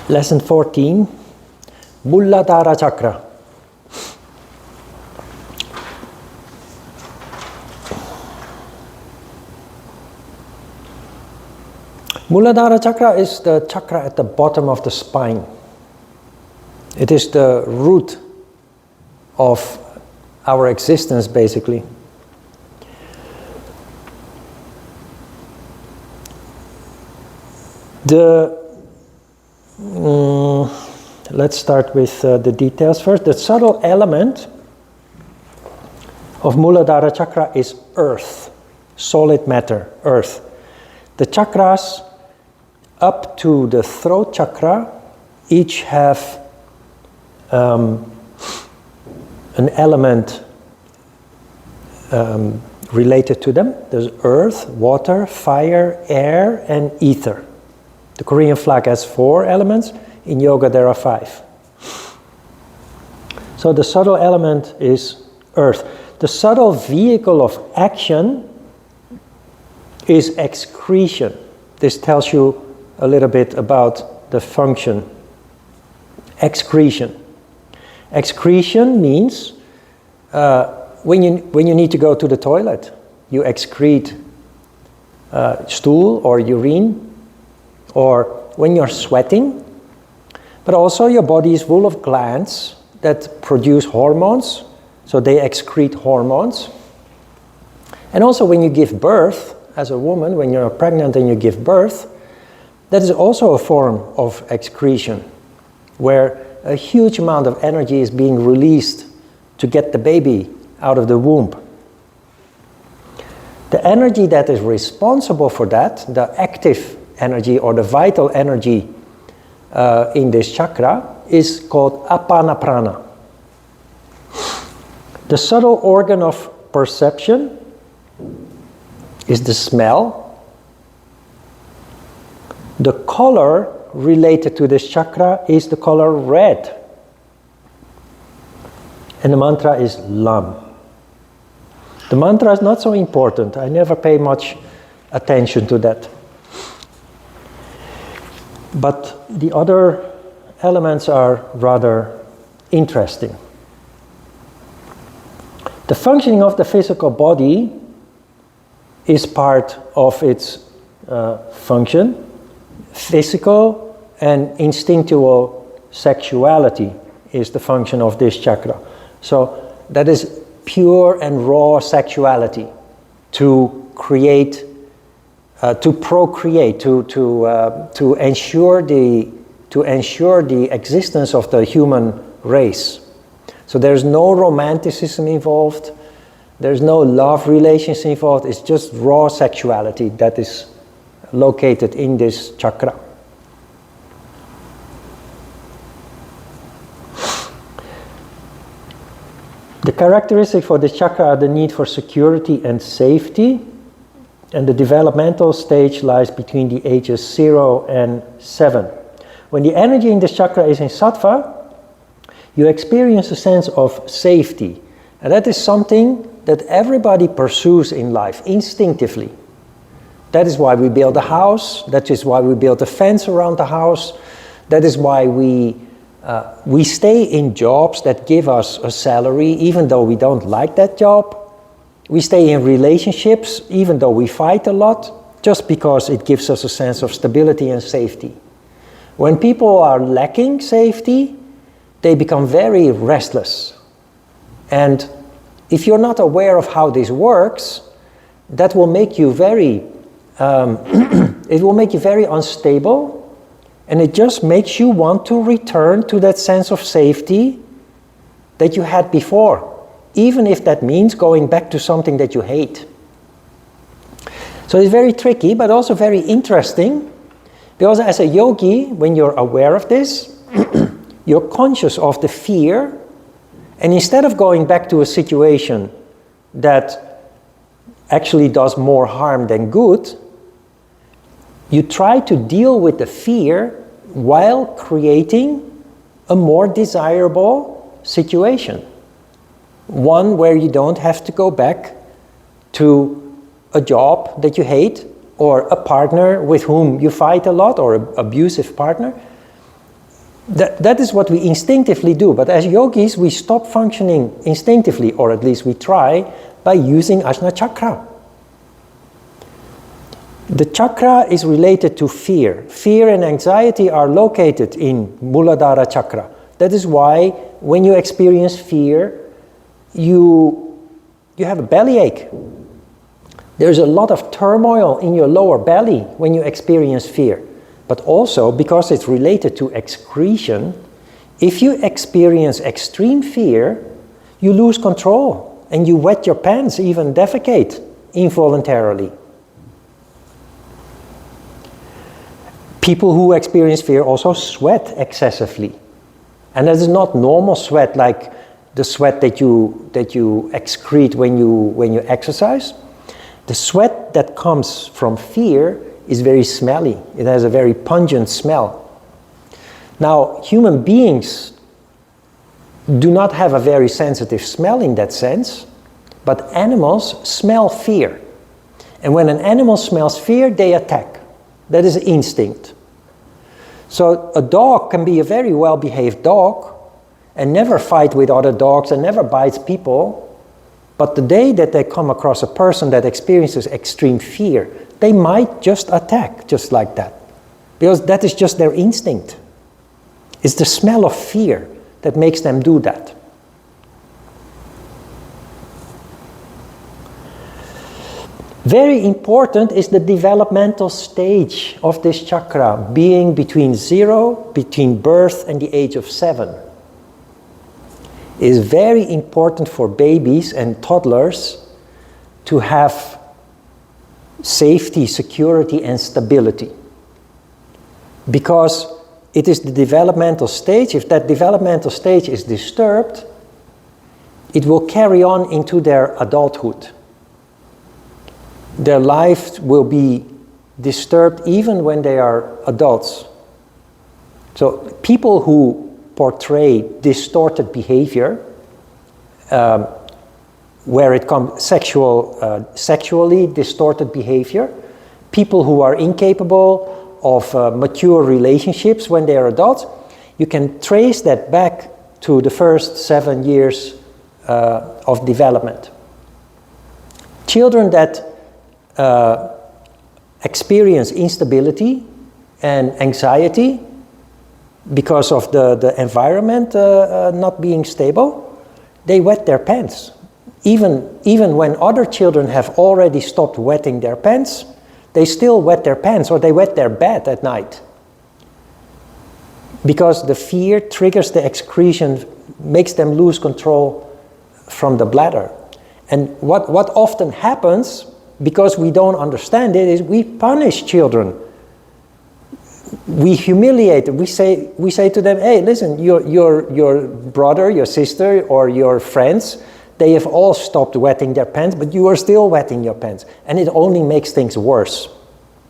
Lesson 14, Muladhara Chakra. Muladhara Chakra is the chakra at the bottom of the spine. It is the root of our existence, basically. Let's start with the details first. The subtle element of Muladhara Chakra is earth, solid matter, earth. The chakras up to the throat chakra each have an element related to them. There's earth, water, fire, air, and ether. The Korean flag has 4 elements. In yoga there are 5. So the subtle element is earth. The subtle vehicle of action is excretion. This tells you a little bit about the function. Excretion. Excretion means when you need to go to the toilet, you excrete stool or urine, or when you're sweating, but also your body is full of glands that produce hormones, so they excrete hormones. And also when you give birth, as a woman, when you're pregnant and you give birth, that is also a form of excretion, where a huge amount of energy is being released to get the baby out of the womb. The energy that is responsible for that, the active energy or the vital energy in this chakra, is called apana prana. The subtle organ of perception is the smell. The color related to this chakra is the color red. And the mantra is Lam. The mantra is not so important. I never pay much attention to that. But the other elements are rather interesting. The functioning of the physical body is part of its function. Physical and instinctual sexuality is the function of this chakra. So that is pure and raw sexuality, to create, to procreate, to ensure the existence of the human race. So there's no romanticism involved. There's no love relations involved. It's just raw sexuality that is located in this chakra. The characteristics for this chakra are the need for security and safety, and the developmental stage lies between the ages 0 and 7. When the energy in this chakra is in sattva, you experience a sense of safety, and that is something that everybody pursues in life instinctively. That is why we build a house. That is why we build a fence around the house. That is why we stay in jobs that give us a salary even though we don't like that job. We stay in relationships even though we fight a lot, just because it gives us a sense of stability and safety. When people are lacking safety, they become very restless. And if you're not aware of how this works, that will make you very it will make you very unstable, and it just makes you want to return to that sense of safety that you had before, even if that means going back to something that you hate. So it's very tricky, but also very interesting, because as a yogi, when you're aware of this, you're conscious of the fear, and instead of going back to a situation that actually does more harm than good, you try to deal with the fear while creating a more desirable situation. One where you don't have to go back to a job that you hate, or a partner with whom you fight a lot, or an abusive partner. That is what we instinctively do, but as yogis we stop functioning instinctively, or at least we try, by using Ajna Chakra. The chakra is related to fear. Fear and anxiety are located in Muladhara Chakra. That is why when you experience fear, you have a bellyache. There's a lot of turmoil in your lower belly when you experience fear. But also, because it's related to excretion, if you experience extreme fear, you lose control and you wet your pants, even defecate involuntarily. People who experience fear also sweat excessively. And that is not normal sweat like the sweat that you excrete when you exercise. The sweat that comes from fear is very smelly. It has a very pungent smell. Now, human beings do not have a very sensitive smell in that sense, but animals smell fear. And when an animal smells fear, they attack. That is instinct. So a dog can be a very well-behaved dog and never fight with other dogs and never bites people. But the day that they come across a person that experiences extreme fear, they might just attack just like that. Because that is just their instinct. It's the smell of fear that makes them do that. Very important is the developmental stage of this chakra, being between birth and the age of 7. It is very important for babies and toddlers to have safety, security, and stability. Because it is the developmental stage. If that developmental stage is disturbed, it will carry on into their adulthood. Their life will be disturbed even when they are adults. So people who portray distorted behavior, where it comes sexually distorted behavior, people who are incapable of mature relationships when they are adults, you can trace that back to the first 7 years of development. Children that experience instability and anxiety because of the environment not being stable, they wet their pants. Even when other children have already stopped wetting their pants, they still wet their pants, or they wet their bed at night. Because the fear triggers the excretion, makes them lose control from the bladder. And what often happens, because we don't understand it, is we punish children. We humiliate them. We say to them, hey, listen, your brother, your sister, or your friends, they have all stopped wetting their pants, but you are still wetting your pants. And it only makes things worse.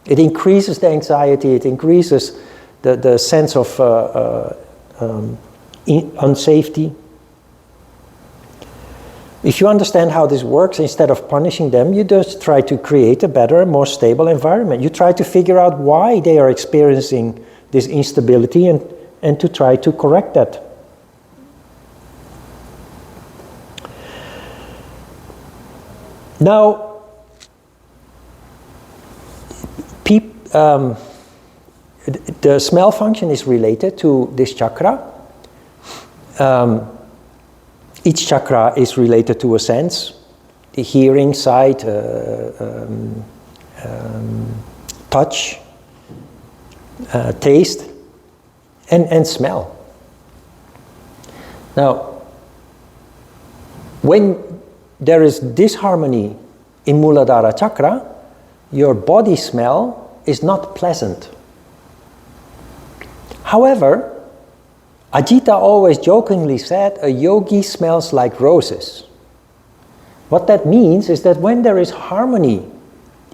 It increases the anxiety, it increases the sense of unsafety. If you understand how this works, instead of punishing them, you just try to create a better, more stable environment. You try to figure out why they are experiencing this instability and to try to correct that. Now, the smell function is related to this chakra. Each chakra is related to a sense: the hearing, sight, touch, taste, and smell. Now, when there is disharmony in Muladhara chakra, your body smell is not pleasant. However, Ajita always jokingly said, a yogi smells like roses. What that means is that when there is harmony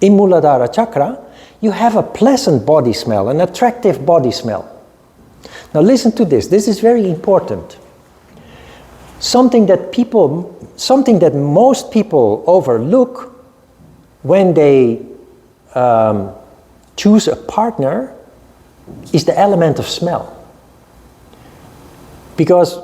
in Muladhara chakra, you have a pleasant body smell, an attractive body smell. Now listen to this. This is very important. Something that most people overlook when they choose a partner is the element of smell. Because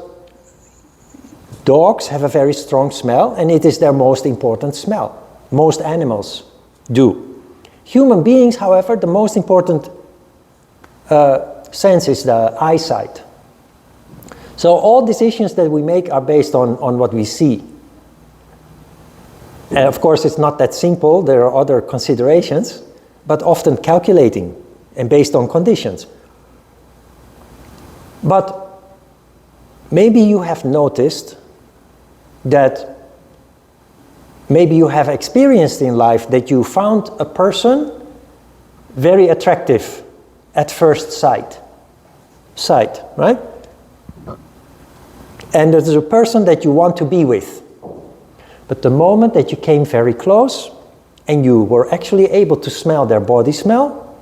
dogs have a very strong smell, and it is their most important smell. Most animals do. Human beings, however, the most important sense is the eyesight. So all decisions that we make are based on what we see. And of course, it's not that simple. There are other considerations, but often calculating and based on conditions. But maybe you have noticed that maybe you have experienced in life that you found a person very attractive at first sight. Right? And there's a person that you want to be with. But the moment that you came very close and you were actually able to smell their body smell,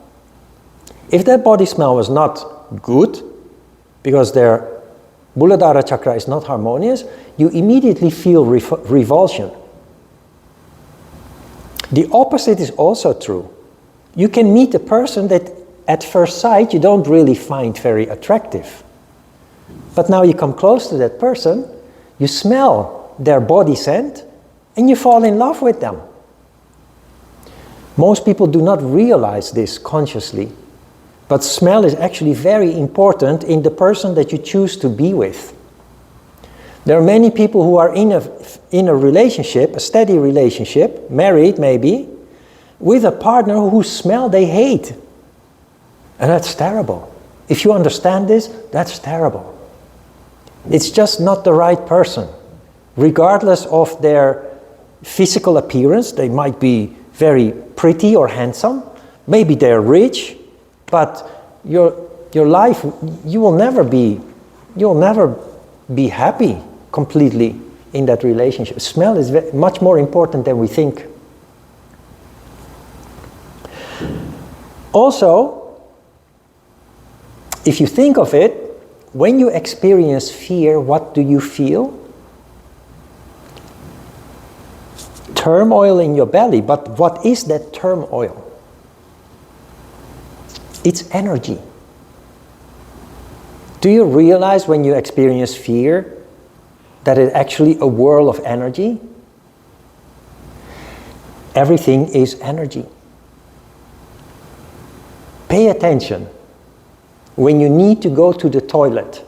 if that body smell was not good, because their Muladhara chakra is not harmonious, you immediately feel revulsion. The opposite is also true. You can meet a person that at first sight you don't really find very attractive. But now you come close to that person, you smell their body scent, and you fall in love with them. Most people do not realize this consciously, but smell is actually very important in the person that you choose to be with. There are many people who are in a relationship, a steady relationship, married maybe, with a partner whose smell they hate. And that's terrible. If you understand this, that's terrible. It's just not the right person. Regardless of their physical appearance, they might be very pretty or handsome. Maybe they're rich, but your life, you'll never be happy completely in that relationship. Smell is much more important than we think. Also, if you think of it, when you experience fear, what do you feel? Turmoil in your belly, but what is that turmoil? It's energy. Do you realize when you experience fear that it's actually a whirl of energy? Everything is energy. Pay attention. When you need to go to the toilet,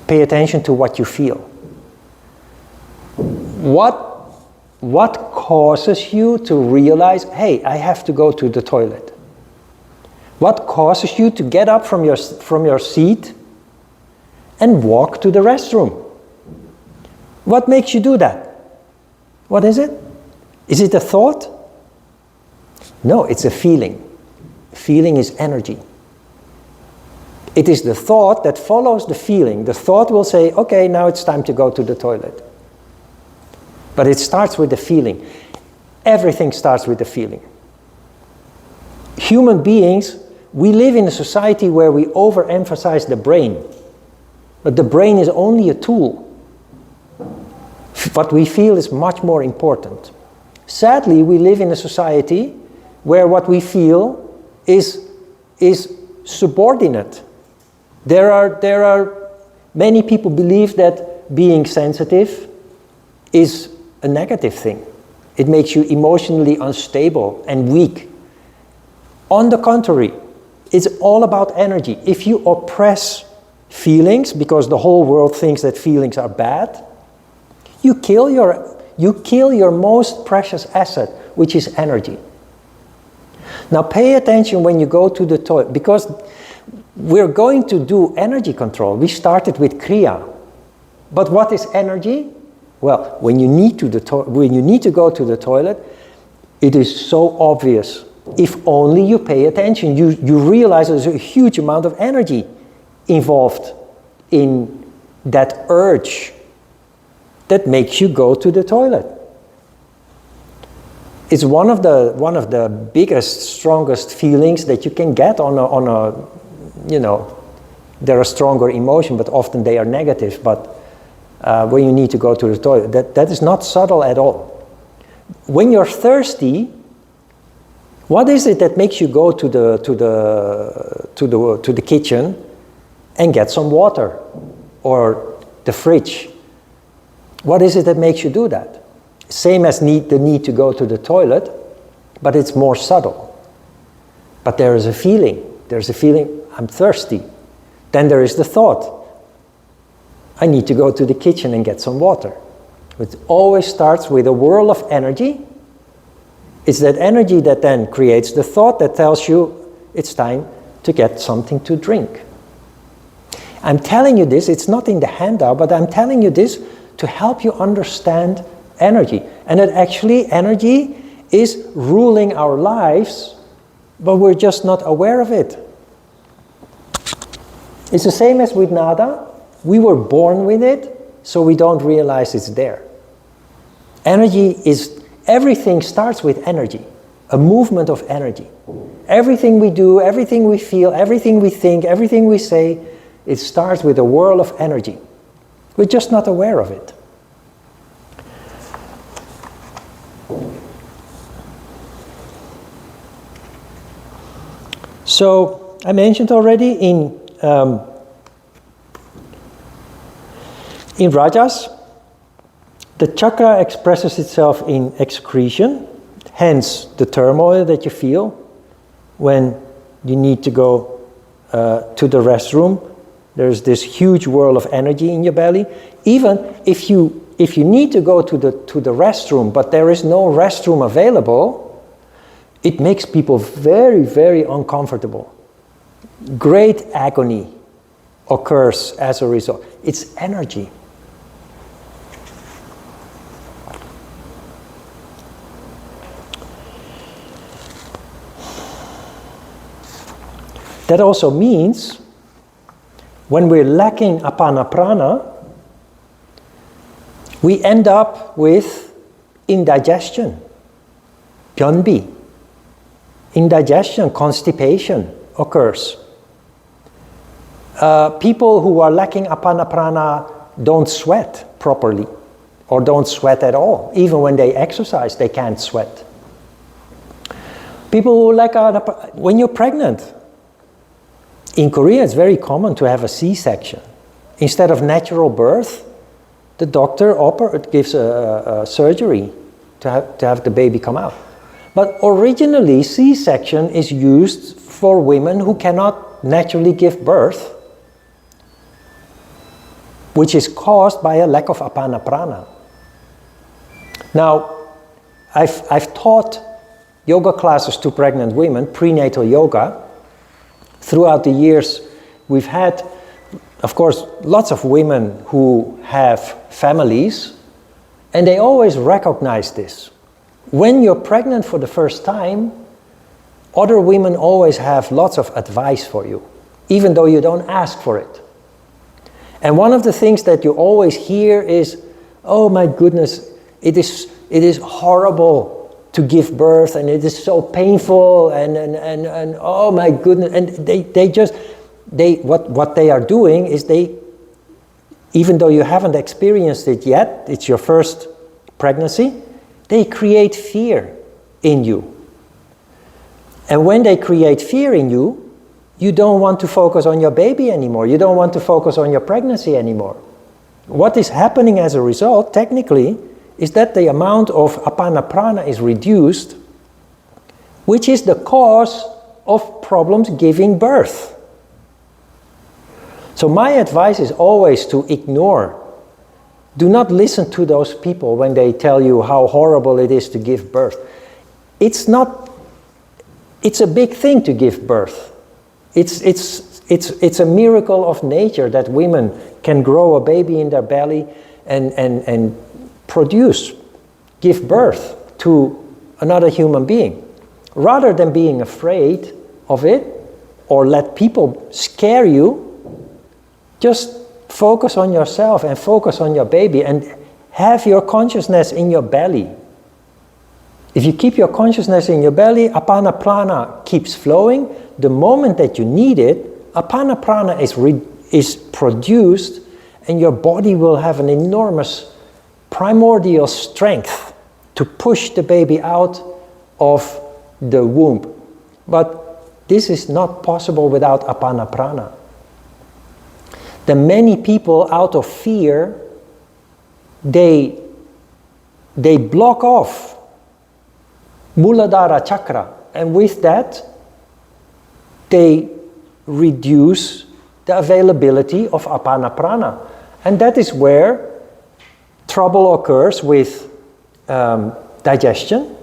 pay attention to what you feel. What causes you to realize, hey, I have to go to the toilet? What causes you to get up from your seat and walk to the restroom? What makes you do that? What is it? Is it a thought? No, it's a feeling. Feeling is energy. It is the thought that follows the feeling. The thought will say, okay, now it's time to go to the toilet. But it starts with the feeling. Everything starts with the feeling. Human beings, we live in a society where we overemphasize the brain. But the brain is only a tool. What we feel is much more important. Sadly, we live in a society where what we feel is subordinate. There are many people believe that being sensitive is a negative thing. It makes you emotionally unstable and weak. On the contrary, it's all about energy. If you oppress feelings because the whole world thinks that feelings are bad, you kill your most precious asset, which is energy. Now pay attention when you go to the toilet, because we're going to do energy control. We started with Kriya. But what is energy? Well, when you need to go to the toilet, it is so obvious. If only you pay attention, you realize there's a huge amount of energy involved in that urge that makes you go to the toilet. It's one of the biggest, strongest feelings that you can get on a they're a stronger emotion, but often they are negative. But when you need to go to the toilet, that is not subtle at all. When you're thirsty, what is it that makes you go to the kitchen and get some water or the fridge. What is it that makes you do that? Same as the need to go to the toilet, but it's more subtle. But there is a feeling. There's a feeling, I'm thirsty. Then there is the thought, I need to go to the kitchen and get some water. It always starts with a whirl of energy. It's that energy that then creates the thought that tells you it's time to get something to drink. I'm telling you this, it's not in the handout, but I'm telling you this to help you understand energy. And that actually energy is ruling our lives, but we're just not aware of it. It's the same as with nada. We were born with it, so we don't realize it's there. Energy is, everything starts with energy, a movement of energy. Everything we do, everything we feel, everything we think, everything we say, it starts with a whirl of energy. We're just not aware of it. So, I mentioned already in Rajas, the chakra expresses itself in excretion, hence the turmoil that you feel when you need to go to the restroom. There's this huge whirl of energy in your belly. Even if you need to go to the restroom, but there is no restroom available, it makes people very, very uncomfortable. Great agony occurs as a result. It's energy. That also means when we're lacking apana prana, we end up with indigestion, pyanbi. Indigestion, constipation occurs. People who are lacking apana prana don't sweat properly or don't sweat at all. Even when they exercise, they can't sweat. People who lack when you're pregnant, in Korea it's very common to have a C-section. Instead of natural birth, the doctor gives a surgery to have the baby come out. But originally, C-section is used for women who cannot naturally give birth, which is caused by a lack of apana prana. Now, I've taught yoga classes to pregnant women, prenatal yoga. Throughout the years, we've had, of course, lots of women who have families, and they always recognize this. When you're pregnant for the first time, other women always have lots of advice for you, even though you don't ask for it. And one of the things that you always hear is, oh my goodness, it is horrible to give birth, and it is so painful, and oh my goodness, and what they are doing is even though you haven't experienced it yet, it's your first pregnancy, they create fear in you. And when they create fear in you, you don't want to focus on your baby anymore. You don't want to focus on your pregnancy anymore. What is happening as a result, technically, is that the amount of apana prana is reduced, which is the cause of problems giving birth. So my advice is always to ignore. Do not listen to those people when they tell you how horrible it is to give birth. It's a big thing to give birth. It's a miracle of nature that women can grow a baby in their belly and give birth to another human being. Rather than being afraid of it or let people scare you, just focus on yourself and focus on your baby and have your consciousness in your belly. If you keep your consciousness in your belly, apana prana keeps flowing. The moment that you need it, apana prana is produced, and your body will have an enormous primordial strength to push the baby out of the womb. But this is not possible without apana prana. then many people, out of fear, they block off Muladhara Chakra, and with that they reduce the availability of Apana Prana. And that is where trouble occurs with digestion,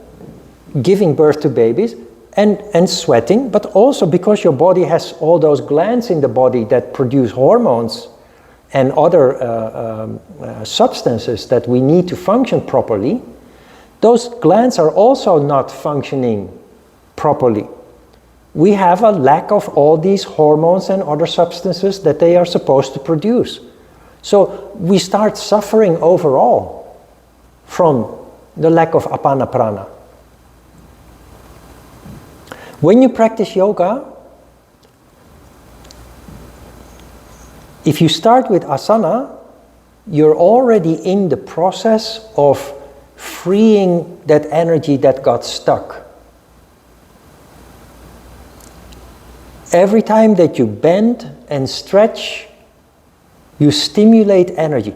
giving birth to babies, and sweating, but also because your body has all those glands in the body that produce hormones and other substances that we need to function properly. Those glands are also not functioning properly. We have a lack of all these hormones and other substances that they are supposed to produce. So we start suffering overall from the lack of Apana Prana. When you practice yoga, if you start with asana, you're already in the process of freeing that energy that got stuck. Every time that you bend and stretch, you stimulate energy.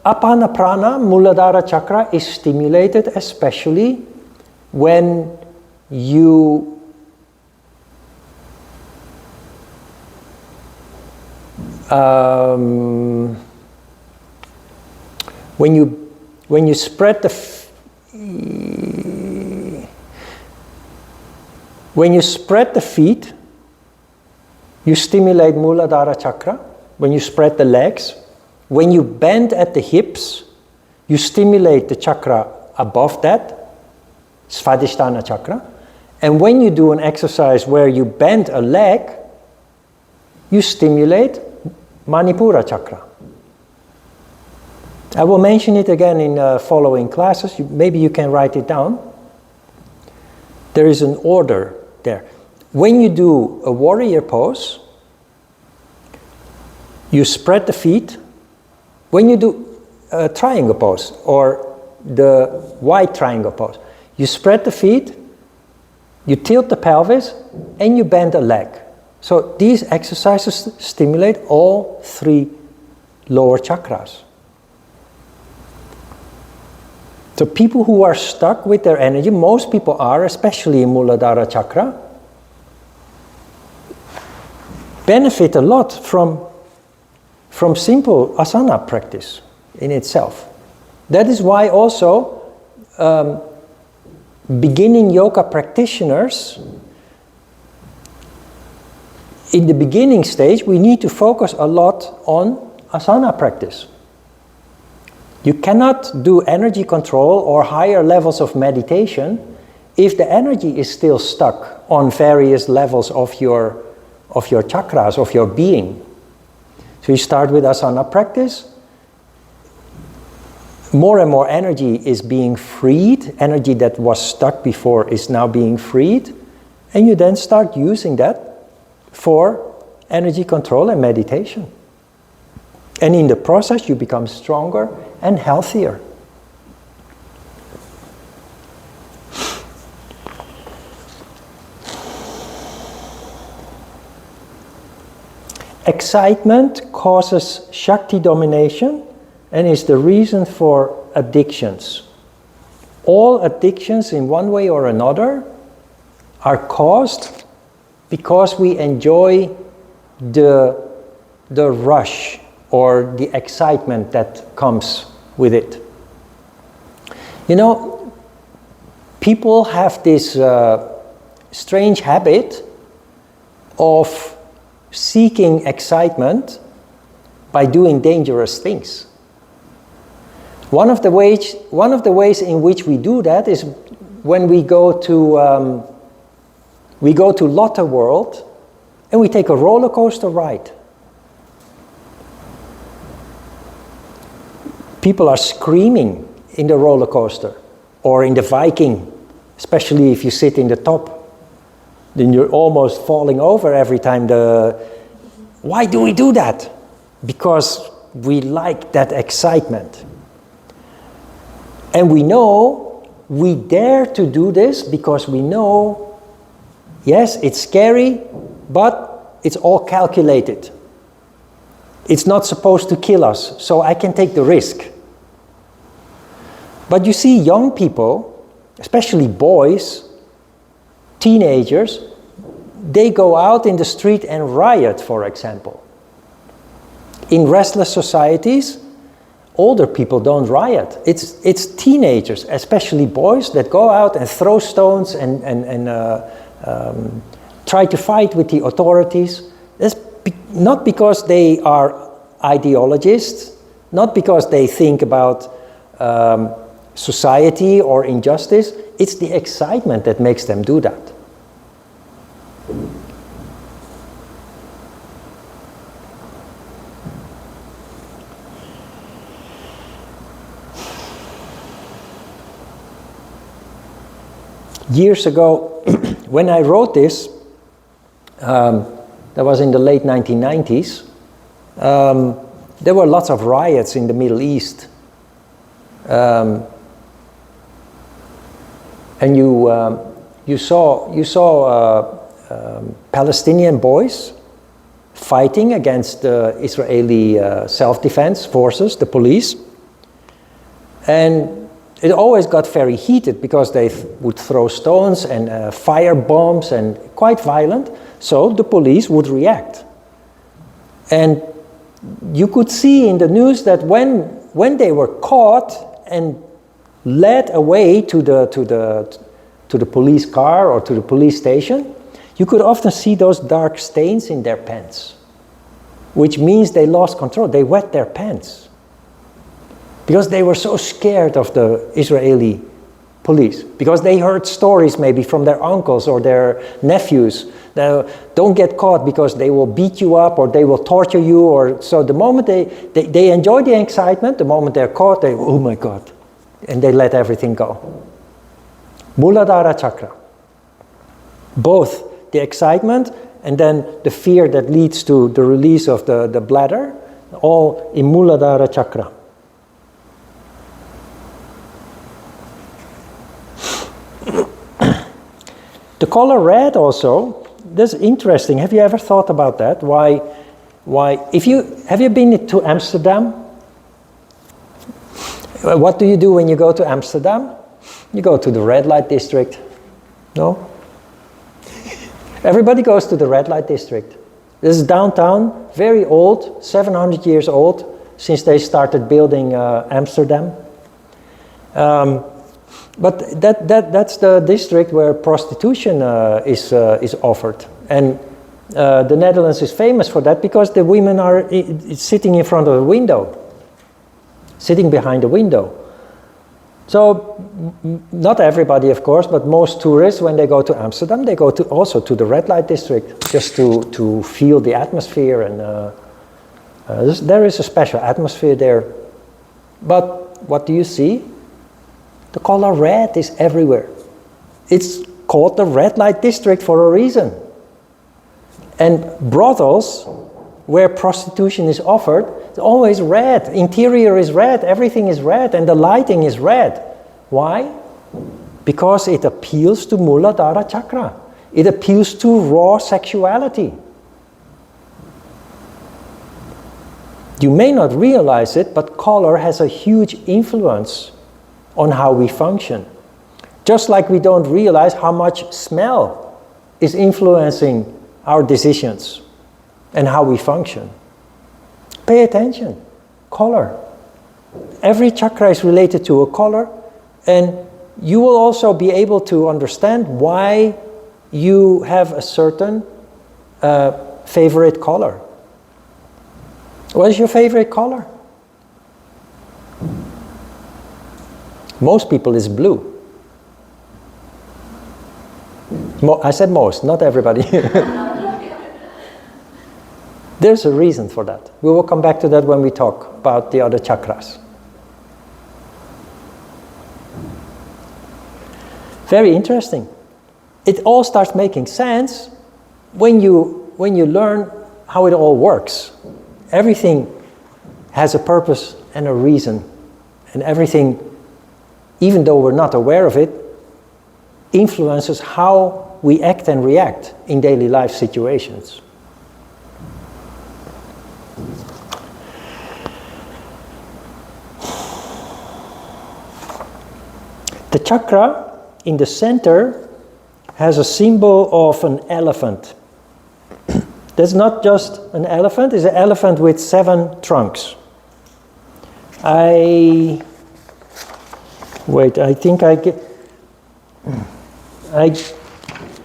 Apana Prana, Muladhara Chakra, is stimulated especially when you when you spread the feet, you stimulate Muladhara Chakra. When you spread the legs, when you bend at the hips, you stimulate the chakra above that, Svadhisthana Chakra. And when you do an exercise where you bend a leg, you stimulate Manipura Chakra. I will mention it again in following classes. Maybe you can write it down. There is an order there. When you do a warrior pose, you spread the feet. When you do a triangle pose or the white triangle pose, you spread the feet, you tilt the pelvis, and you bend a leg. So these exercises stimulate all three lower chakras. So people who are stuck with their energy, most people are, especially in Muladhara Chakra, benefit a lot from simple asana practice in itself. That is why also beginning yoga practitioners, in the beginning stage, we need to focus a lot on asana practice. You cannot do energy control or higher levels of meditation if the energy is still stuck on various levels of your chakras, of your being. So you start with asana practice. More and more energy is being freed. Energy that was stuck before is now being freed. And you then start using that for energy control and meditation. And in the process, you become stronger and healthier. Excitement causes Shakti domination and is the reason for addictions. All addictions in one way or another are caused because we enjoy the rush or the excitement that comes with it. You know, people have this strange habit of seeking excitement by doing dangerous things. One of the ways in which we do that is when we go to Lotte World and we take a roller coaster ride. People are screaming in the roller coaster or in the Viking, especially if you sit in the top. Then you're almost falling over every time. Why do we do that? Because we like that excitement. And we know we dare to do this because we know, yes, it's scary, but it's all calculated. It's not supposed to kill us, so I can take the risk. But you see young people, especially boys, teenagers, they go out in the street and riot, for example. In restless societies, older people don't riot. It's teenagers, especially boys, that go out and throw stones and try to fight with the authorities. That's not because they are ideologists, not because they think about society or injustice. It's the excitement that makes them do that. Years ago, when I wrote this, that was in the late 1990s, there were lots of riots in the Middle East. And you saw Palestinian boys fighting against the Israeli self-defense forces, the police. And it always got very heated because they would throw stones and fire bombs and quite violent. So the police would react. And you could see in the news that when they were caught and led away to the police car or to the police station, you could often see those dark stains in their pants, which means they lost control. They wet their pants because they were so scared of the Israeli police, because they heard stories maybe from their uncles or their nephews. Don't get caught because they will beat you up or they will torture you. Or so the moment they enjoy the excitement, the moment they're caught, they, oh my God, and they let everything go. Muladhara chakra. Both the excitement and then the fear that leads to the release of the bladder, all in Muladhara chakra. The color red also, that's interesting. Have you ever thought about that? Why have you been to Amsterdam? What do you do when you go to Amsterdam? You go to the red light district. No? Everybody goes to the red light district. This is downtown, very old, 700 years old, since they started building Amsterdam. But that's the district where prostitution is offered. And the Netherlands is famous for that because the women are sitting in front of the window, sitting behind the window. So not everybody, of course, but most tourists, when they go to Amsterdam, they go also to the red light district just to feel the atmosphere. And there is a special atmosphere there. But what do you see? The color red is everywhere. It's called the red light district for a reason. And brothels, where prostitution is offered, it's always red. Interior is red, everything is red, and the lighting is red. Why? Because it appeals to Muladhara chakra. It appeals to raw sexuality. You may not realize it, but color has a huge influence on how we function. Just like we don't realize how much smell is influencing our decisions and how we function. Pay attention. Color. Every chakra is related to a color, and you will also be able to understand why you have a certain favorite color. What is your favorite color? Most people is blue. I said most, not everybody. There's a reason for that. We will come back to that when we talk about the other chakras. Very interesting. It all starts making sense when you learn how it all works. Everything has a purpose and a reason, and everything, even though we're not aware of it, influences how we act and react in daily life situations. The chakra in the center has a symbol of an elephant. That's not just an elephant, it's an elephant with 7 trunks. I think I get...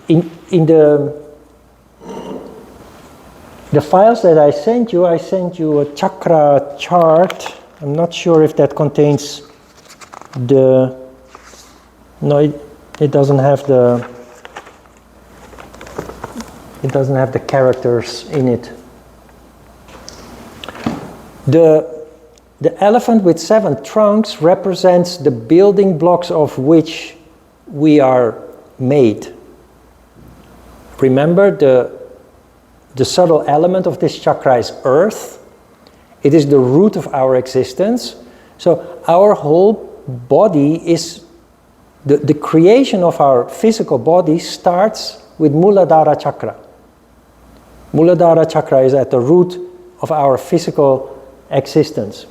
In the files that I sent you a chakra chart. I'm not sure if that contains the... No, it doesn't have the... It doesn't have the characters in it. The elephant with 7 trunks represents the building blocks of which we are made. Remember, the subtle element of this chakra is earth. It is the root of our existence. So our whole body is... The creation of our physical body starts with Muladhara chakra. Muladhara chakra is at the root of our physical existence.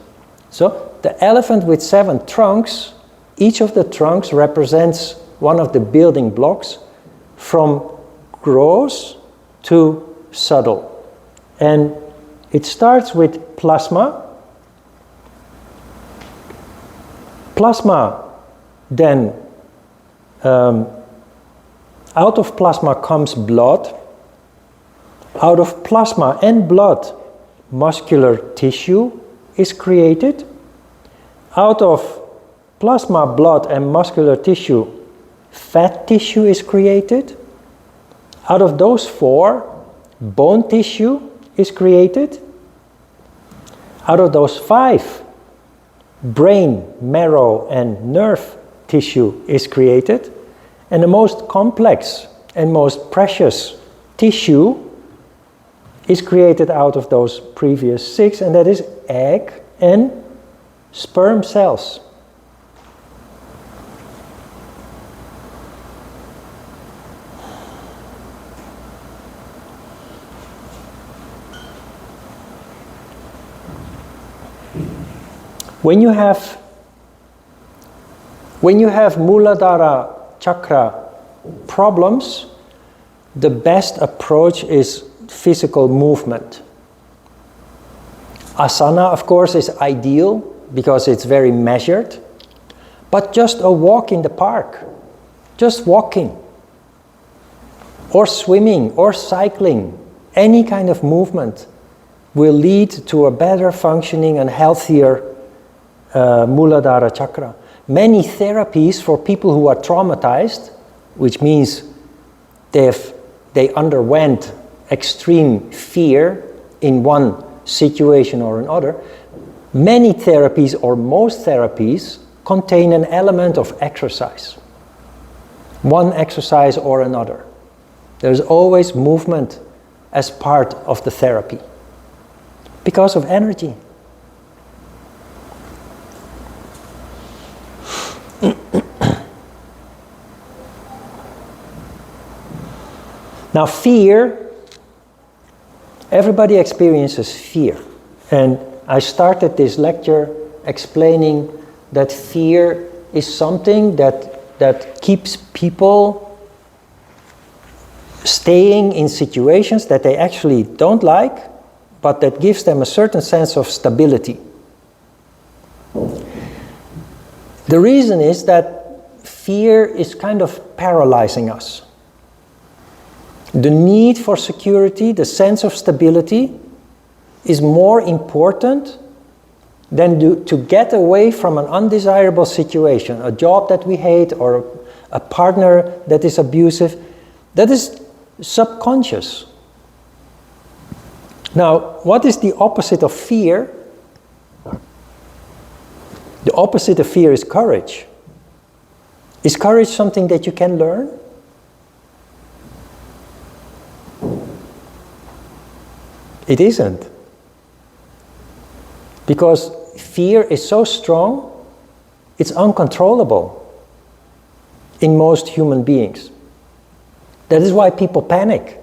So the elephant with 7 trunks, each of the trunks represents one of the building blocks from gross to subtle. And it starts with plasma. Plasma, then out of plasma comes blood. Out of plasma and blood, muscular tissue is created. Out of plasma, blood and muscular tissue, fat tissue is created. Out of those 4, bone tissue is created. Out of those 5, brain, marrow and nerve tissue is created. And the most complex and most precious tissue is created out of those previous 6, and that is egg and sperm cells. When you have Muladhara chakra problems, the best approach is physical movement. Asana, of course, is ideal because it's very measured, but just a walk in the park, just walking, or swimming, or cycling, any kind of movement will lead to a better functioning and healthier Muladhara chakra. Many therapies for people who are traumatized, which means they underwent extreme fear in one situation or another, many therapies or most therapies contain an element of exercise. One exercise or another. There's always movement as part of the therapy because of energy. Now fear, everybody experiences fear. And I started this lecture explaining that fear is something that keeps people staying in situations that they actually don't like, but that gives them a certain sense of stability. The reason is that fear is kind of paralyzing us. The need for security, the sense of stability, is more important than to get away from an undesirable situation, a job that we hate or a partner that is abusive. That is subconscious. Now, what is the opposite of fear? The opposite of fear is courage. Is courage something that you can learn? It isn't. Because fear is so strong, it's uncontrollable in most human beings. That is why people panic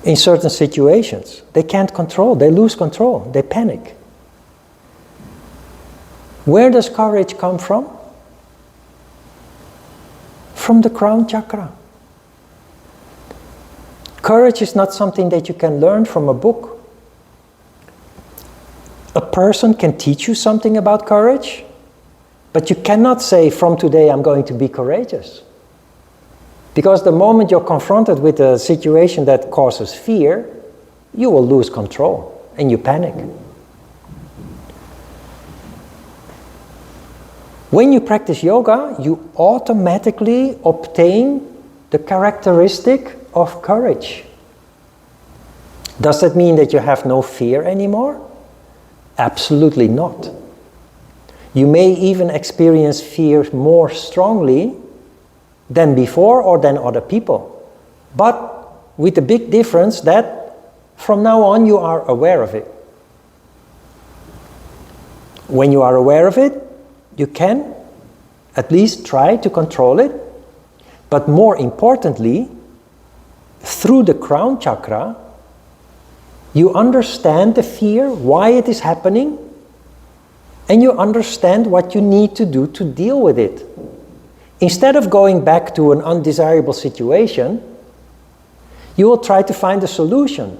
in certain situations. They can't control, they lose control, they panic. Where does courage come from? From the crown chakra. Courage is not something that you can learn from a book. A person can teach you something about courage, but you cannot say, from today I'm going to be courageous. Because the moment you're confronted with a situation that causes fear, you will lose control and you panic. When you practice yoga, you automatically obtain the characteristic of courage. Does that mean that you have no fear anymore? Absolutely not. You may even experience fear more strongly than before or than other people. But with the big difference that from now on you are aware of it. When you are aware of it, you can at least try to control it. But more importantly, through the crown chakra, you understand the fear, why it is happening, and you understand what you need to do to deal with it. Instead of going back to an undesirable situation, you will try to find a solution.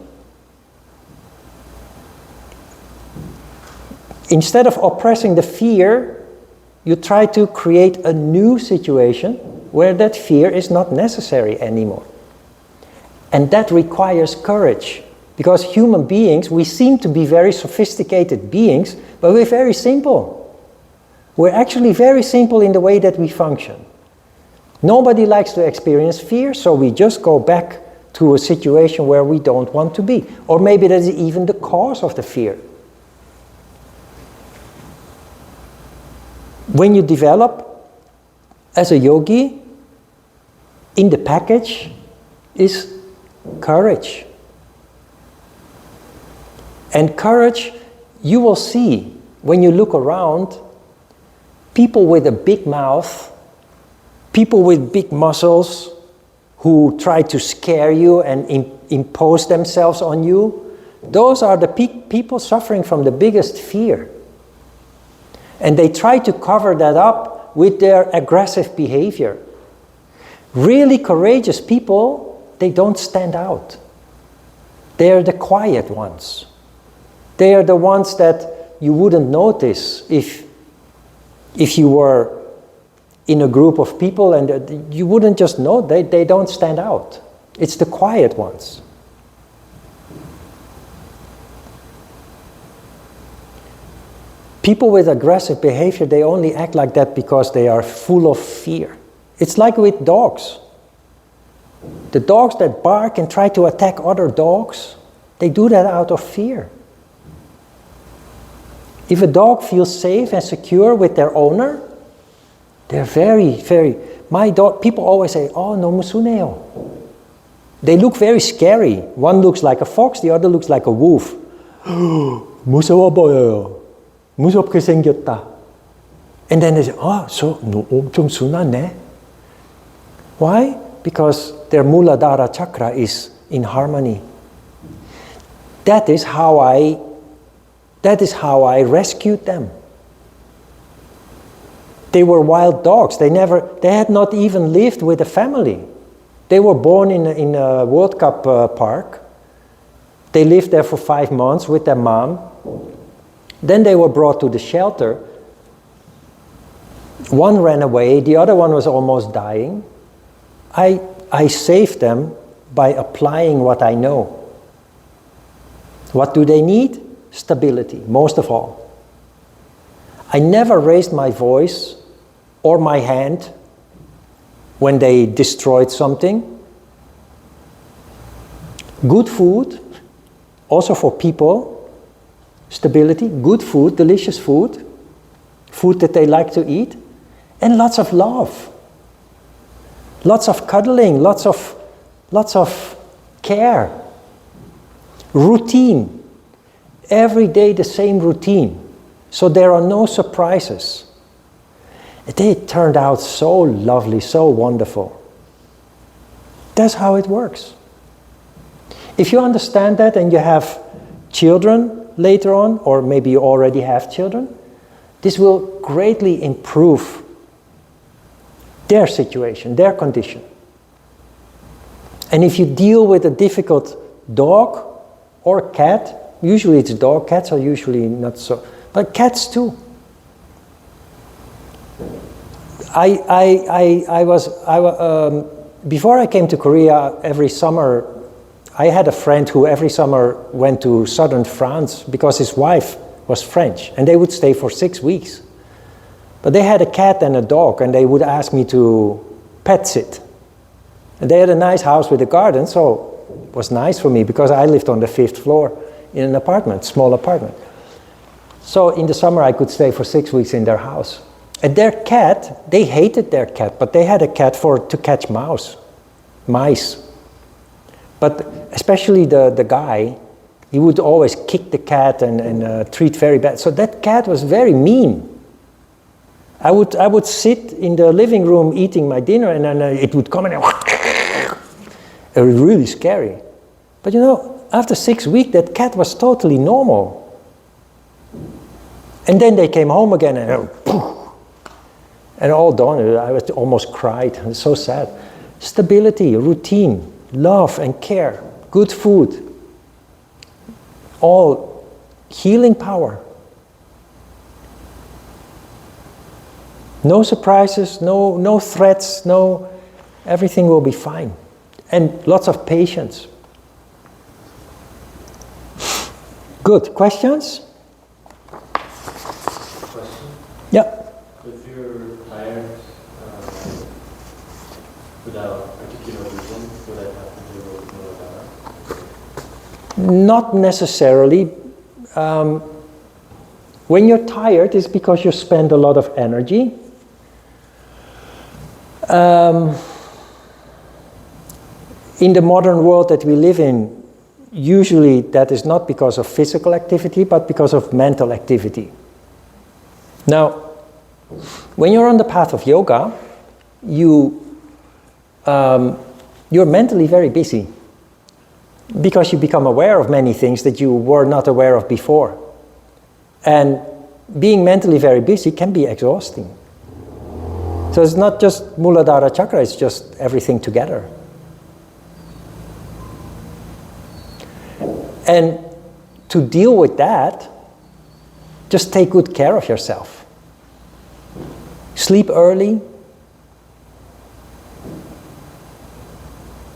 Instead of oppressing the fear, you try to create a new situation where that fear is not necessary anymore. And that requires courage. Because human beings, we seem to be very sophisticated beings, but we're very simple. We're actually very simple in the way that we function. Nobody likes to experience fear, so we just go back to a situation where we don't want to be. Or maybe that is even the cause of the fear. When you develop as a yogi, in the package is courage. And courage, you will see when you look around, people with a big mouth, people with big muscles who try to scare you and impose themselves on you, those are the people suffering from the biggest fear. And they try to cover that up with their aggressive behavior. Really courageous people, they don't stand out. They are the quiet ones. They are the ones that you wouldn't notice if you were in a group of people, and you wouldn't just know. They don't stand out. It's the quiet ones. People with aggressive behavior, they only act like that because they are full of fear. It's like with dogs. The dogs that bark and try to attack other dogs, they do that out of fear. If a dog feels safe and secure with their owner, they're very, very... My dog, people always say, oh, no musuneo. They look very scary. One looks like a fox, the other looks like a wolf. 무서워 보여요. 무섭게 생겼다. And then they say, oh, so no, 엄청 순하네. Why? Because their Muladhara chakra is in harmony. That is how I rescued them. They were wild dogs. They had not even lived with a family. They were born in a World Cup park. They lived there for 5 months with their mom. Then they were brought to the shelter. One ran away, the other one was almost dying. I saved them by applying what I know. What do they need? Stability, most of all. I never raised my voice or my hand when they destroyed something. Good food, also for people. Stability, good food, delicious food. Food that they like to eat. And lots of love. Lots of cuddling, lots of care. Routine. Every day the same routine. So there are no surprises. They turned out so lovely, so wonderful. That's how it works. If you understand that and you have children later on, or maybe you already have children, this will greatly improve their situation, their condition. And if you deal with a difficult dog or cat, usually it's a dog, cats are usually not so, but cats too. Before I came to Korea, every summer, I had a friend who every summer went to southern France because his wife was French, and they would stay for 6 weeks. But they had a cat and a dog, and they would ask me to pet sit. And they had a nice house with a garden, so it was nice for me because I lived on the 5th floor in an apartment, small apartment. So in the summer I could stay for 6 weeks in their house. And their cat, they hated their cat, but they had a cat to catch mice. But especially the guy, he would always kick the cat and treat very bad. So that cat was very mean. I would sit in the living room eating my dinner, and then it would come and it was really scary. But you know, after 6 weeks, that cat was totally normal. And then they came home again, and all done. I was almost cried. It was so sad. Stability, routine, love and care, good food, all healing power. No surprises, no threats, everything will be fine. And lots of patience. Good. Questions? Question? Yeah. If you're tired without particular reason, would that have to do with Muladhara? Not necessarily. When you're tired, it's because you spend a lot of energy. In the modern world that we live in, usually that is not because of physical activity, but because of mental activity. Now, when you're on the path of yoga, you're mentally very busy because you become aware of many things that you were not aware of before. And being mentally very busy can be exhausting. So it's not just Muladhara chakra, it's just everything together. And to deal with that, just take good care of yourself. Sleep early.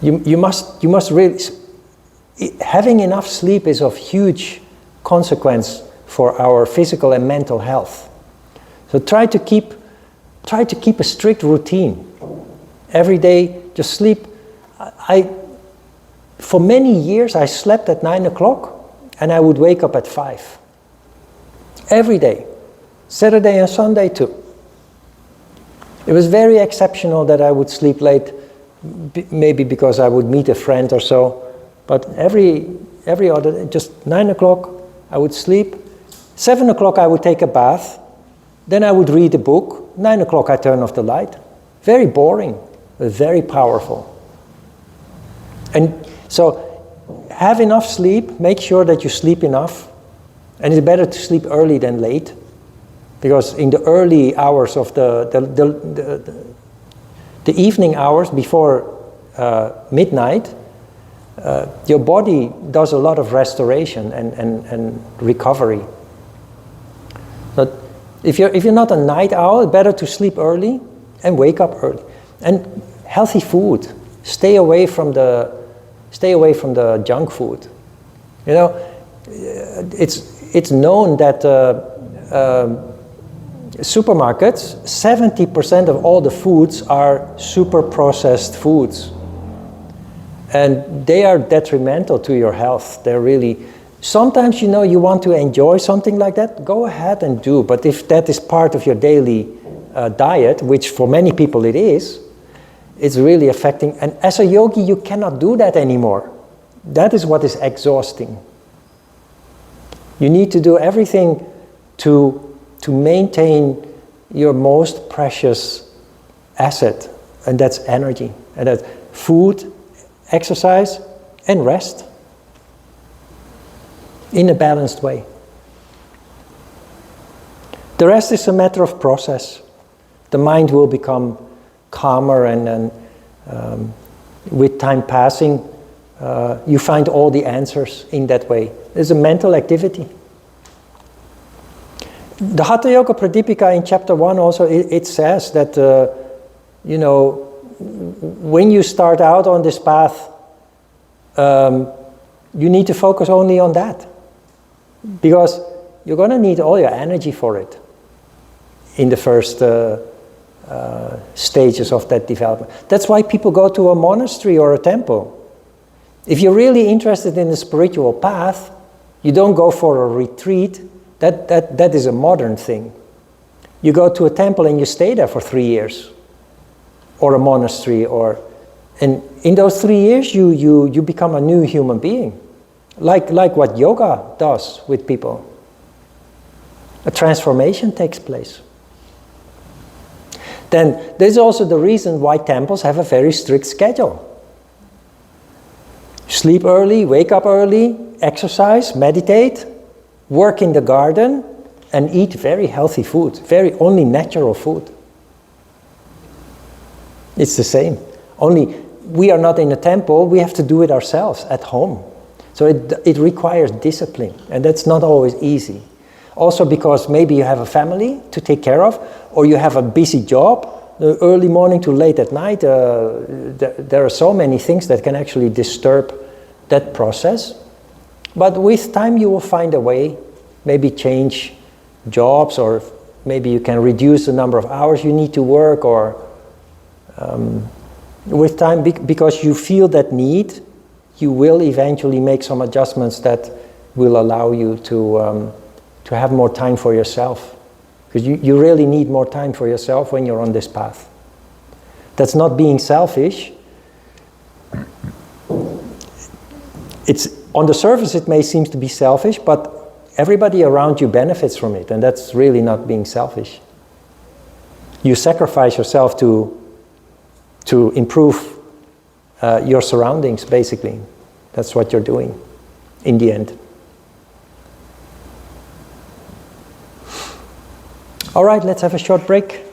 You must really, having enough sleep is of huge consequence for our physical and mental health. So try to keep a strict routine. Every day, just sleep. For many years, I slept at 9 o'clock and I would wake up at 5. Every day. Saturday and Sunday too. It was very exceptional that I would sleep late, maybe because I would meet a friend or so. But every other day, just 9 o'clock, I would sleep. 7 o'clock, I would take a bath. Then I would read a book. 9 o'clock, I turn off the light. Very boring, but very powerful. And so have enough sleep, make sure that you sleep enough, and it's better to sleep early than late, because in the early hours of the evening hours before midnight, your body does a lot of restoration and recovery. But if you're not a night owl, it's better to sleep early and wake up early. And healthy food, stay away from the junk food. You know, it's known that supermarkets, 70% of all the foods are super processed foods. And they are detrimental to your health. They're really, sometimes, you know, you want to enjoy something like that, go ahead and do. But if that is part of your daily diet, which for many people it is, it's really affecting. And as a yogi, you cannot do that anymore. That is what is exhausting. You need to do everything to maintain your most precious asset, and that's energy. And that's food, exercise, and rest in a balanced way. The rest is a matter of process. The mind will become calmer, and with time passing, you find all the answers in that way. It's a mental activity. The Hatha Yoga Pradipika in chapter 1 also, it says that, you know, when you start out on this path, you need to focus only on that. Because you're going to need all your energy for it in the first stages of that development. That's why people go to a monastery or a temple. If you're really interested in the spiritual path, you don't go for a retreat. That is a modern thing. You go to a temple and you stay there for 3 years, or a monastery, and in those 3 years you become a new human being, like what yoga does with people. A transformation takes place. Then there's also the reason why temples have a very strict schedule. Sleep early, wake up early, exercise, meditate, work in the garden, and eat very healthy food, only natural food. It's the same. Only we are not in a temple, we have to do it ourselves at home. So it requires discipline, and that's not always easy. Also because maybe you have a family to take care of, or you have a busy job, early morning to late at night. There are so many things that can actually disturb that process. But with time you will find a way, maybe change jobs, or maybe you can reduce the number of hours you need to work, or with time, because you feel that need, you will eventually make some adjustments that will allow you to have more time for yourself. Because you really need more time for yourself when you're on this path. That's not being selfish. It's on the surface it may seem to be selfish, but everybody around you benefits from it, and that's really not being selfish. You sacrifice yourself to improve your surroundings, basically. That's what you're doing in the end. All right, let's have a short break.